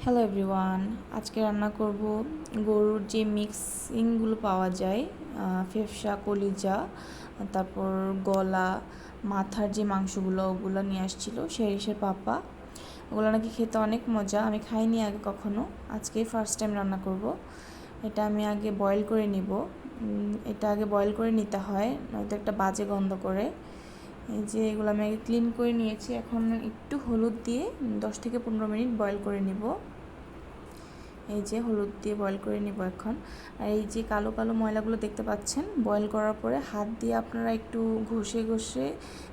Hello everyone, আজকে রান্না করব গরুর যে মিক্সিংগুলো পাওয়া যায়, ফেফসা, কলিজা, তারপর গলা, মাথার যে মাংসগুলো ওগুলো নিয়ে আসছিলো শেরিশের পাপা। ওগুলো নাকি খেতে অনেক মজা, আমি খাইনি আগে কখনো, আজকেই ফার্স্ট টাইম রান্না করব। এটা আমি আগে বয়েল করে নিব। এটা আগে বয়েল করে নিতে হয়, নয়তো একটা বাজে গন্ধ করে। এই যে এগুলো আমি আগে ক্লিন করে নিয়েছি, এখন একটু হলুদ দিয়ে 10 থেকে 15 মিনিট বয়েল করে নিব। এই যে হলুদ দিয়ে বয়েল করে নিব এখন। আর এই যে কালো কালো ময়লাগুলো দেখতে পাচ্ছেন, বয়েল করার পরে হাত দিয়ে আপনারা একটু ঘষে ঘষে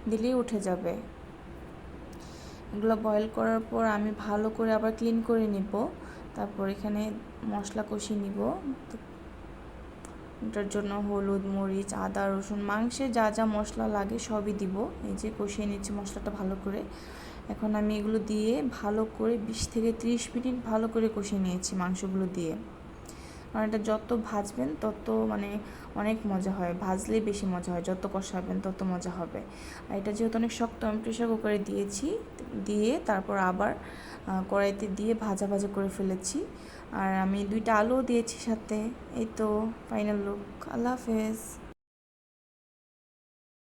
দিলেই উঠে যাবে। এগুলো বয়েল করার পর আমি ভালো করে আবার ক্লিন করে নিব। তারপর এখানে মশলা কষিয়ে নিব। এটার জন্য হলুদ, মরিচ, আদা, রসুন, মাংসে যা যা মশলা লাগে সবই দিব। এই যে কষিয়ে নিচ্ছি মশলাটা ভালো করে। এখন আমি এগুলো দিয়ে ভালো করে 20 থেকে 30 মিনিট ভালো করে কষিয়ে নিয়েছি মাংসগুলো দিয়ে। কারণ এটা যত ভাজবেন তত অনেক মজা হয়, ভাজলেই বেশি মজা হয়, যত কষাবেন তত মজা হবে। আর এটা যেহেতু অনেক শক্ত, আমি প্রেশার কুকারে দিয়েছি, দিয়ে তারপর আবার কড়াইতে দিয়ে ভাজা ভাজা করে ফেলেছি। আর আমি 2টা আলুও দিয়েছি সাথে। এই তো ফাইনাল লুক। আল্লাহ হাফেজ।